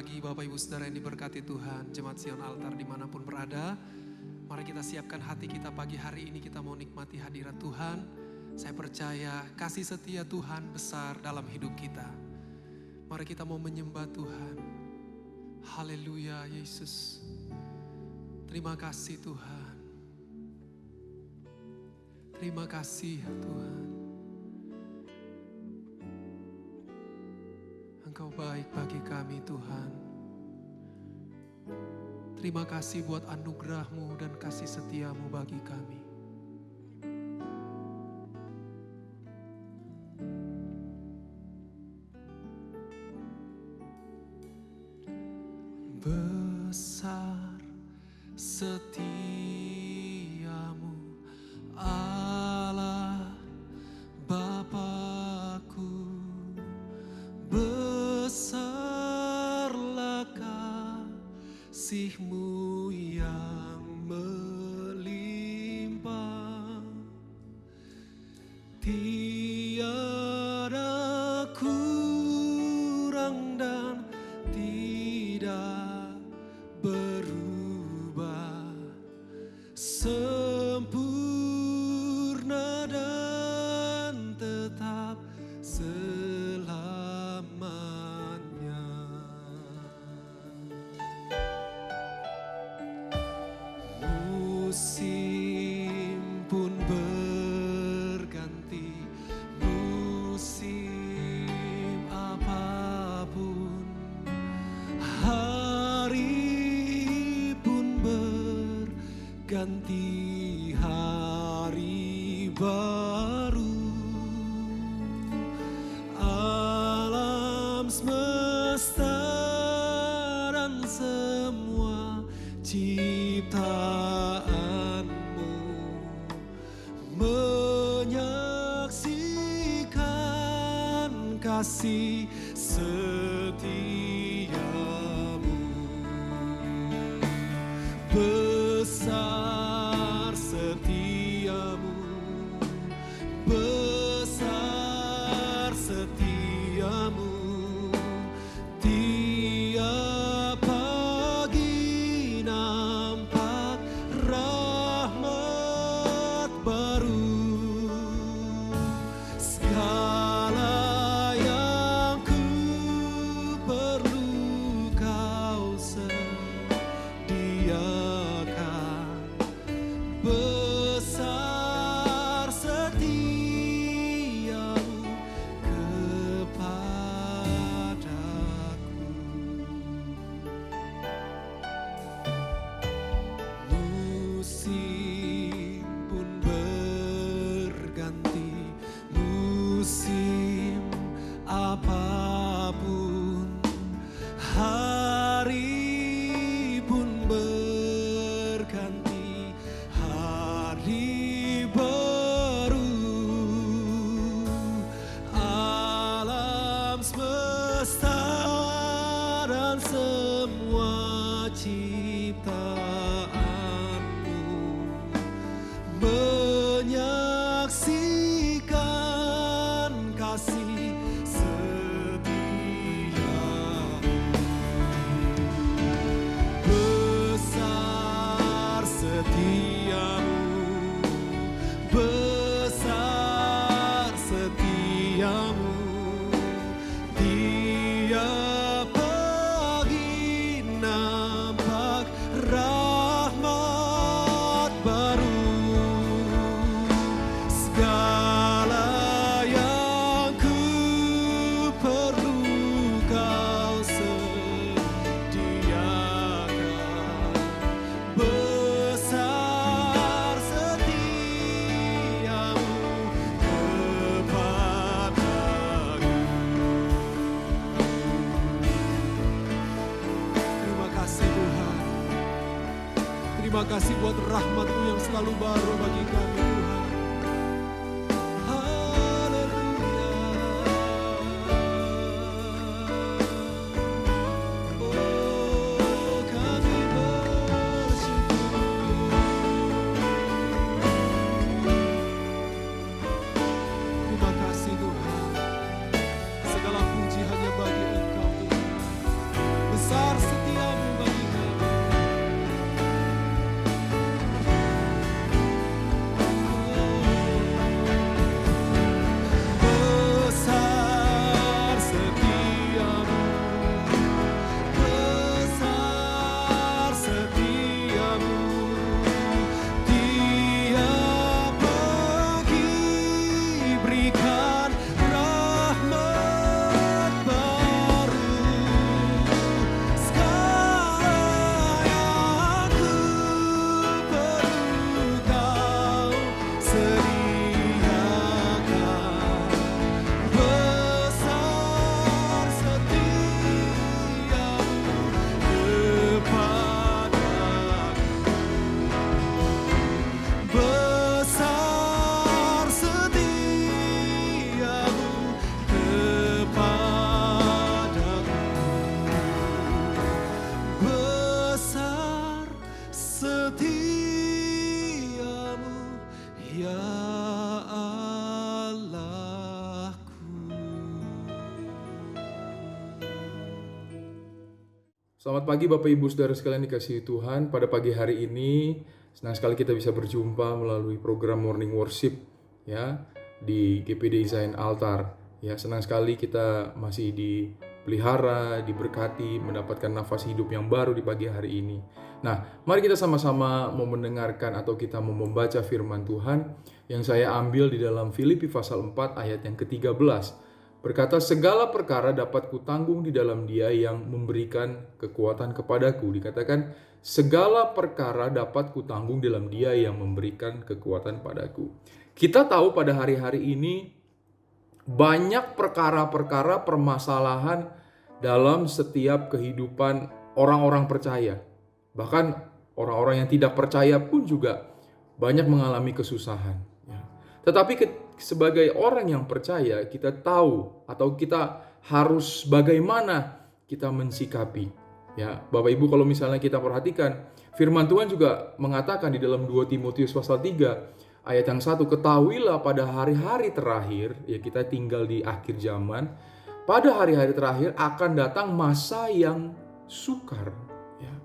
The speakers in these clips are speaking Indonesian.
pagi Bapak Ibu Saudara yang diberkati Tuhan, Jemaat Sion Altar dimanapun berada. Mari kita siapkan hati kita pagi hari ini, kita mau nikmati hadirat Tuhan. Saya percaya kasih setia Tuhan besar dalam hidup kita. Mari kita mau menyembah Tuhan. Haleluya Yesus. Terima kasih Tuhan. Terima kasih Tuhan. Engkau baik bagi kami Tuhan. Terima kasih buat anugerah-Mu dan kasih setia-Mu bagi kami. Besar setia-Mu Allah Bapakku. Besarlah kasih-Mu yang melimpah, tiada kurang dan tidak berubah, sempurna dan tetap selamanya. Musim pun berganti, musim apapun, hari pun berganti hari baru. Alam semesta dan semua ciptaan-Mu menyaksikan kasih setia-Mu. Besar setia-Mu, besar setia-Mu, tiap pagi nampak rahmat baru. Segala yang ku perlu Kau sediakan. Besar setia-Mu kepadaku. Musim pun berganti, musim apapun, hari pun berganti hari baru. Alam semesta dan semua ciptaan-Mu menyaksikan kasih setia-Mu. Besar setia-Mu, besar setia-Mu, tiap pagi nampak rahmat baru. Segala yang ku perlu Kau sediakan. Besar setia-Mu kepadaku. Terima kasih Tuhan. Terima kasih buat rahmat-Mu yang selalu baru bagi kami Tuhan. Haleluya. Oh, kami bersyukur. Terima kasih Tuhan. Segala puji hanya bagi Engkau Tuhan. Besar Selamat pagi Bapak Ibu Saudara sekalian dikasihi Tuhan. Pada pagi hari ini senang sekali kita bisa berjumpa melalui program Morning Worship ya di GPD Zion Altar. Ya, senang sekali kita masih dipelihara, diberkati, mendapatkan nafas hidup yang baru di pagi hari ini. Nah, mari kita sama-sama mau mendengarkan atau kita mau membaca firman Tuhan yang saya ambil di dalam Filipi pasal 4 ayat yang ke-13. Berkata, segala perkara dapat kutanggung di dalam Dia yang memberikan kekuatan kepadaku. Dikatakan, segala perkara dapat kutanggung dalam Dia yang memberikan kekuatan padaku. Kita tahu pada hari-hari ini banyak perkara-perkara permasalahan dalam setiap kehidupan orang-orang percaya. Bahkan orang-orang yang tidak percaya pun juga banyak mengalami kesusahan. Tetapi sebagai orang yang percaya, kita tahu atau kita harus bagaimana kita mensikapi. Ya, Bapak Ibu, kalau misalnya kita perhatikan, firman Tuhan juga mengatakan di dalam 2 Timotius pasal 3 ayat yang 1, ketahuilah pada hari-hari terakhir, ya kita tinggal di akhir zaman, pada hari-hari terakhir akan datang masa yang sukar. Ya.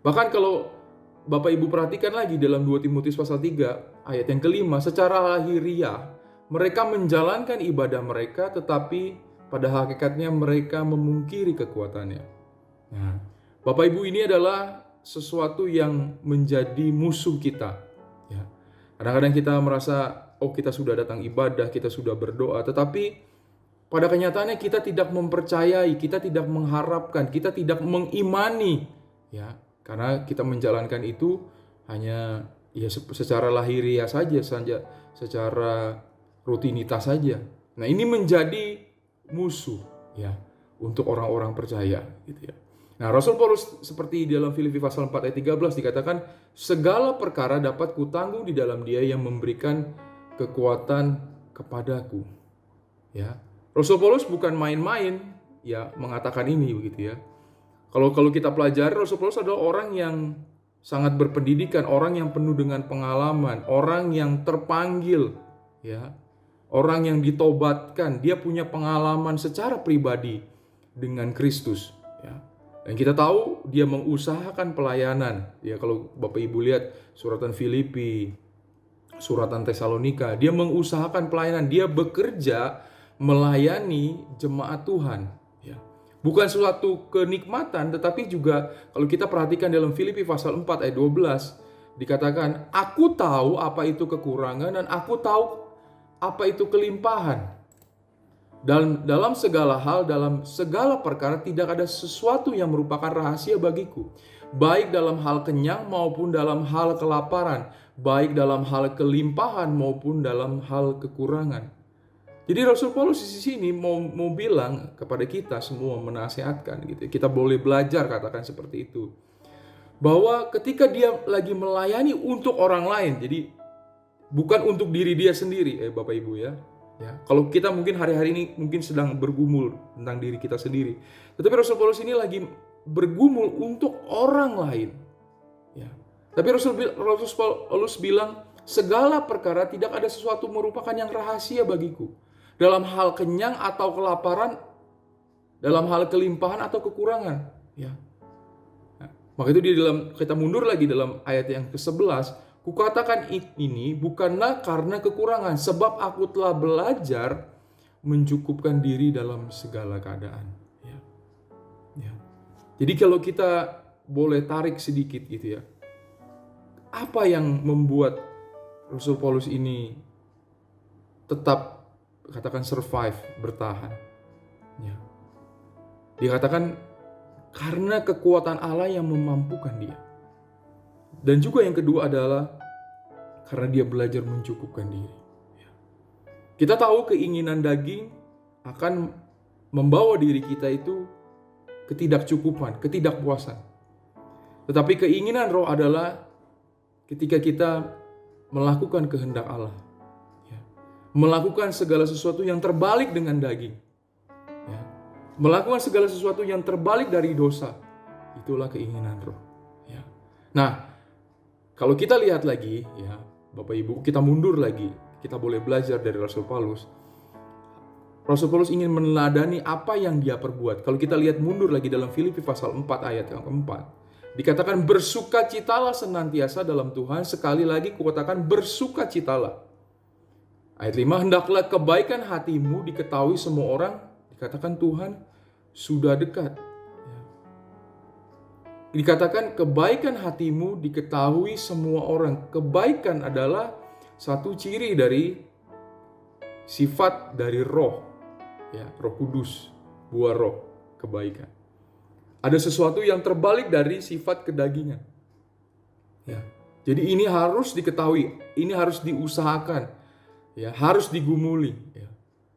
Bahkan kalau Bapak Ibu perhatikan lagi dalam 2 Timotius pasal 3 ayat yang kelima, secara lahiriah mereka menjalankan ibadah mereka, tetapi pada hakikatnya mereka memungkiri kekuatannya. Nah, Bapak Ibu, ini adalah sesuatu yang menjadi musuh kita. Ya. Kadang-kadang kita merasa, oh kita sudah datang ibadah, kita sudah berdoa, tetapi pada kenyataannya kita tidak mempercayai, kita tidak mengharapkan, kita tidak mengimani, ya. Karena kita menjalankan itu hanya ya secara lahiriah saja, secara rutinitas saja. Nah, ini menjadi musuh ya untuk orang-orang percaya gitu ya. Nah, Rasul Paulus seperti di dalam Filipi pasal 4 ayat 13 dikatakan, segala perkara dapat kutanggung di dalam Dia yang memberikan kekuatan kepadaku. Ya. Rasul Paulus bukan main-main ya mengatakan ini begitu ya. Kalau kita pelajari, Rasul Paulus adalah orang yang sangat berpendidikan, orang yang penuh dengan pengalaman, orang yang terpanggil, ya, orang yang ditobatkan. Dia punya pengalaman secara pribadi dengan Kristus. Ya. Dan kita tahu dia mengusahakan pelayanan. Ya, kalau Bapak Ibu lihat suratan Filipi, suratan Tesalonika, dia mengusahakan pelayanan. Dia bekerja melayani jemaat Tuhan. Ya. Bukan suatu kenikmatan, tetapi juga kalau kita perhatikan dalam Filipi pasal 4 ayat 12, dikatakan, aku tahu apa itu kekurangan dan aku tahu apa itu kelimpahan. Dan dalam segala hal, dalam segala perkara tidak ada sesuatu yang merupakan rahasia bagiku. Baik dalam hal kenyang maupun dalam hal kelaparan. Baik dalam hal kelimpahan maupun dalam hal kekurangan. Jadi Rasul Paulus di sini mau bilang kepada kita semua, menasihatkan gitu. Kita boleh belajar katakan seperti itu. Bahwa ketika dia lagi melayani untuk orang lain, jadi bukan untuk diri dia sendiri, Bapak Ibu ya. Ya, kalau kita mungkin hari-hari ini mungkin sedang bergumul tentang diri kita sendiri. Tetapi Rasul Paulus ini lagi bergumul untuk orang lain. Ya. Tapi Rasul Paulus bilang, segala perkara tidak ada sesuatu merupakan yang rahasia bagiku. Dalam hal kenyang atau kelaparan, dalam hal kelimpahan atau kekurangan. Ya. Nah, maka itu di dalam, kita mundur lagi dalam ayat yang ke-11, kukatakan ini bukanlah karena kekurangan, sebab aku telah belajar mencukupkan diri dalam segala keadaan. Ya. Ya. Jadi kalau kita boleh tarik sedikit gitu ya, apa yang membuat Rasul Paulus ini tetap katakan survive, bertahan. Ya. Dikatakan karena kekuatan Allah yang memampukan dia. Dan juga yang kedua adalah karena dia belajar mencukupkan diri. Ya. Kita tahu keinginan daging akan membawa diri kita itu ketidakcukupan, ketidakpuasan. Tetapi keinginan roh adalah ketika kita melakukan kehendak Allah. Melakukan segala sesuatu yang terbalik dengan daging. Ya. Melakukan segala sesuatu yang terbalik dari dosa. Itulah keinginan roh. Ya. Nah, kalau kita lihat lagi, ya Bapak Ibu, kita mundur lagi. Kita boleh belajar dari Rasul Paulus. Rasul Paulus ingin meneladani apa yang dia perbuat. Kalau kita lihat mundur lagi dalam Filipi pasal 4 ayat yang keempat, dikatakan bersukacitalah senantiasa dalam Tuhan. Sekali lagi kukatakan bersukacitalah. Ayat 5, hendaklah kebaikan hatimu diketahui semua orang. Dikatakan Tuhan sudah dekat. Dikatakan kebaikan hatimu diketahui semua orang. Kebaikan adalah satu ciri dari sifat dari roh. Ya, Roh Kudus, buah roh, kebaikan. Ada sesuatu yang terbalik dari sifat kedagingan. Ya. Jadi ini harus diketahui, ini harus diusahakan, ya, harus digumuli. Ya.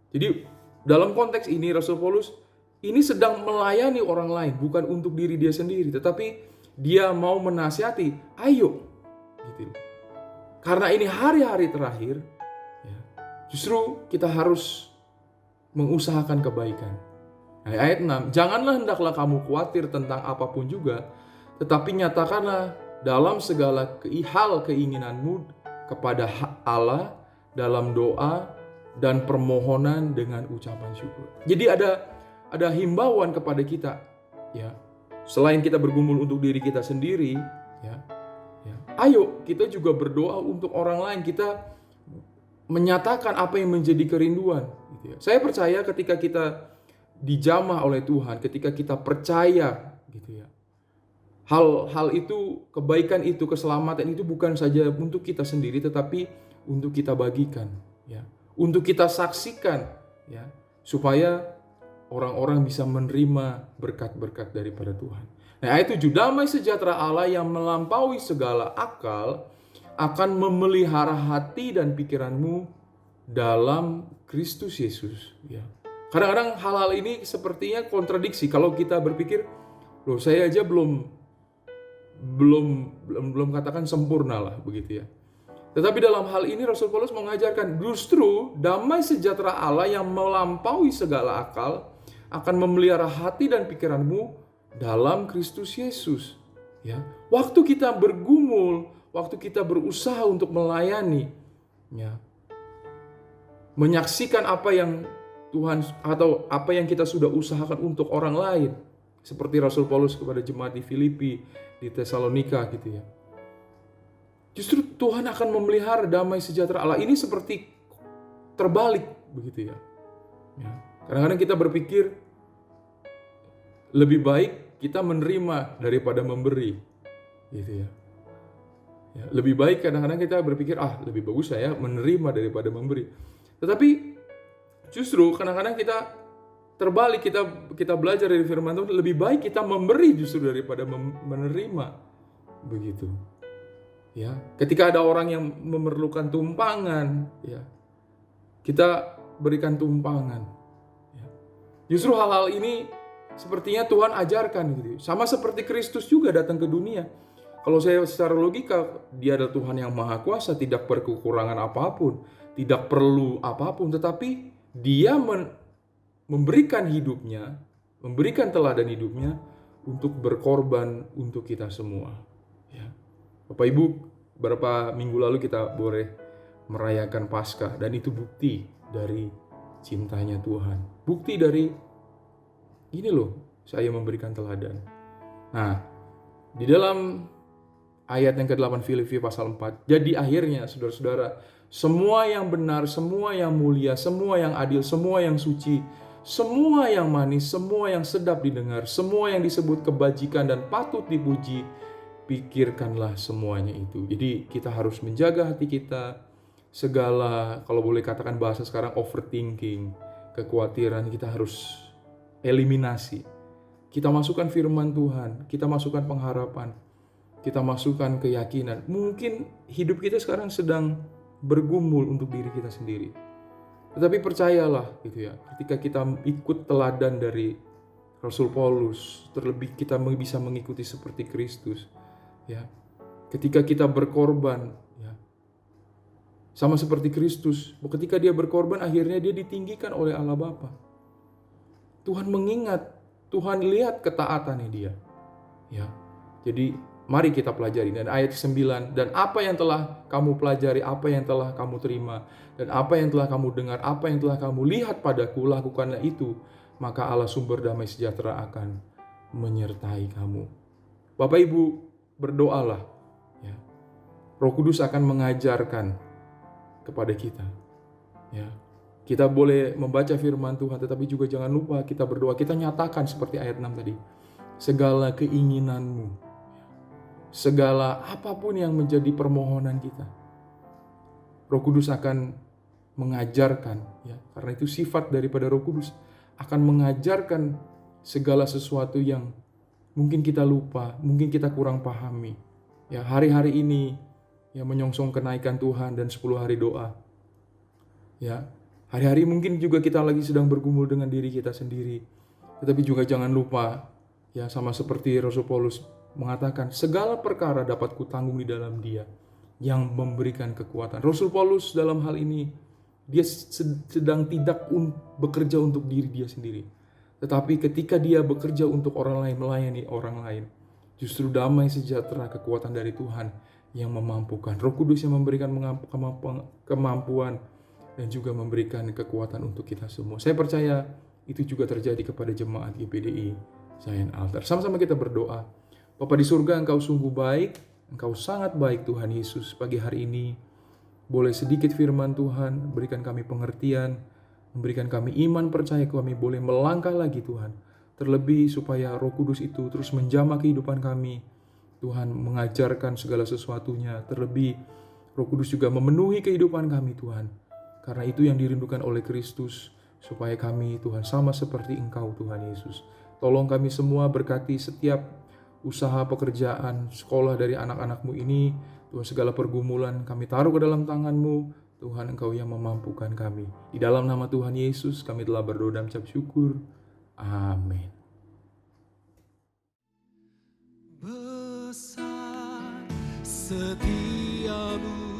Jadi dalam konteks ini Rasul Paulus ini sedang melayani orang lain, bukan untuk diri dia sendiri, tetapi dia mau menasihati, ayo, gitu. Karena ini hari-hari terakhir, ya, justru kita harus mengusahakan kebaikan. Nah, ayat 6, janganlah hendaklah kamu khawatir tentang apapun juga, tetapi nyatakanlah dalam segala hal keinginanmu kepada Allah dalam doa dan permohonan dengan ucapan syukur. Jadi ada himbauan kepada kita, ya. Selain kita bergumul untuk diri kita sendiri, ya. Ayo kita juga berdoa untuk orang lain. Kita menyatakan apa yang menjadi kerinduan. Gitu ya. Saya percaya ketika kita dijamah oleh Tuhan, ketika kita percaya, gitu ya, hal-hal itu, kebaikan itu, keselamatan itu bukan saja untuk kita sendiri, tetapi untuk kita bagikan, ya, untuk kita saksikan, ya, supaya orang-orang bisa menerima berkat-berkat daripada Tuhan. Nah, ayat 7, damai sejahtera Allah yang melampaui segala akal akan memelihara hati dan pikiranmu dalam Kristus Yesus. Ya. Kadang-kadang hal-hal ini sepertinya kontradiksi kalau kita berpikir, loh saya aja belum katakan sempurna lah, begitu ya. Tetapi dalam hal ini Rasul Paulus mengajarkan justru damai sejahtera Allah yang melampaui segala akal akan memelihara hati dan pikiranmu dalam Kristus Yesus. Ya. Waktu kita bergumul, waktu kita berusaha untuk melayani, ya, menyaksikan apa yang Tuhan atau apa yang kita sudah usahakan untuk orang lain, seperti Rasul Paulus kepada jemaat di Filipi, di Tesalonika, gitu ya. Justru Tuhan akan memelihara damai sejahtera Allah. Ini seperti terbalik, begitu ya. Kadang-kadang kita berpikir lebih baik kita menerima daripada memberi, gitu ya. Lebih baik kadang-kadang kita berpikir, lebih bagus saya menerima daripada memberi. Tetapi justru kadang-kadang kita terbalik, kita belajar dari firman Tuhan, lebih baik kita memberi justru daripada menerima. Begitu. Ya, ketika ada orang yang memerlukan tumpangan, ya, kita berikan tumpangan. Ya. Justru hal-hal ini sepertinya Tuhan ajarkan gitu. Sama seperti Kristus juga datang ke dunia. Kalau saya secara logika, dia adalah Tuhan yang maha kuasa, tidak berkekurangan apapun, tidak perlu apapun, tetapi dia memberikan hidupnya, memberikan teladan hidupnya untuk berkorban untuk kita semua. Ya. Bapak Ibu, beberapa minggu lalu kita boleh merayakan Paskah, dan itu bukti dari cintanya Tuhan. Bukti dari ini loh, saya memberikan teladan. Nah, di dalam ayat yang ke-8 Filipi pasal 4. Jadi akhirnya saudara-saudara, semua yang benar, semua yang mulia, semua yang adil, semua yang suci, semua yang manis, semua yang sedap didengar, semua yang disebut kebajikan dan patut dipuji, pikirkanlah semuanya itu. Jadi kita harus menjaga hati kita, segala, kalau boleh katakan bahasa sekarang, overthinking, kekhawatiran, kita harus eliminasi. Kita masukkan firman Tuhan, kita masukkan pengharapan, kita masukkan keyakinan. Mungkin hidup kita sekarang sedang bergumul untuk diri kita sendiri. Tetapi percayalah gitu ya, ketika kita ikut teladan dari Rasul Paulus, terlebih kita bisa mengikuti seperti Kristus, ya. Ketika kita berkorban, ya. Sama seperti Kristus, ketika dia berkorban akhirnya dia ditinggikan oleh Allah Bapa. Tuhan mengingat, Tuhan lihat ketaatannya dia. Ya. Jadi Mari kita pelajari. Dan ayat 9, dan apa yang telah kamu pelajari, apa yang telah kamu terima, dan apa yang telah kamu dengar, apa yang telah kamu lihat padaku, lakukanlah itu, maka Allah sumber damai sejahtera akan menyertai kamu. Bapak Ibu, berdoalah. Ya. Roh Kudus akan mengajarkan kepada kita. Ya. Kita boleh membaca firman Tuhan, tetapi juga jangan lupa kita berdoa. Kita nyatakan seperti ayat 6 tadi. Segala keinginanmu, segala apapun yang menjadi permohonan kita, Roh Kudus akan mengajarkan, ya, karena itu sifat daripada Roh Kudus, akan mengajarkan segala sesuatu yang mungkin kita lupa, mungkin kita kurang pahami. Ya, hari-hari ini ya menyongsong kenaikan Tuhan dan 10 hari doa. Ya, hari-hari mungkin juga kita lagi sedang bergumul dengan diri kita sendiri. Tetapi juga jangan lupa, ya, sama seperti Rasul Paulus mengatakan, segala perkara dapat kutanggung di dalam Dia yang memberikan kekuatan. Rasul Paulus dalam hal ini, dia sedang tidak bekerja untuk diri dia sendiri. Tetapi ketika dia bekerja untuk orang lain, melayani orang lain, justru damai sejahtera, kekuatan dari Tuhan yang memampukan. Roh Kudus yang memberikan kemampuan dan juga memberikan kekuatan untuk kita semua. Saya percaya itu juga terjadi kepada jemaat GPDI Zion Altar. Sama-sama kita berdoa. Bapa di surga, Engkau sungguh baik, Engkau sangat baik Tuhan Yesus. Pagi hari ini boleh sedikit firman Tuhan, berikan kami pengertian, memberikan kami iman percaya kami boleh melangkah lagi Tuhan. Terlebih supaya Roh Kudus itu terus menjamah kehidupan kami. Tuhan mengajarkan segala sesuatunya. Terlebih Roh Kudus juga memenuhi kehidupan kami Tuhan. Karena itu yang dirindukan oleh Kristus, supaya kami Tuhan sama seperti Engkau Tuhan Yesus. Tolong kami semua, berkati setiap usaha, pekerjaan, sekolah dari anak-anak-Mu ini. Tuhan, segala pergumulan kami taruh ke dalam tangan-Mu. Tuhan, Engkau yang memampukan kami. Di dalam nama Tuhan Yesus kami telah berdoa dan mengucap syukur. Amin. Besar setiamu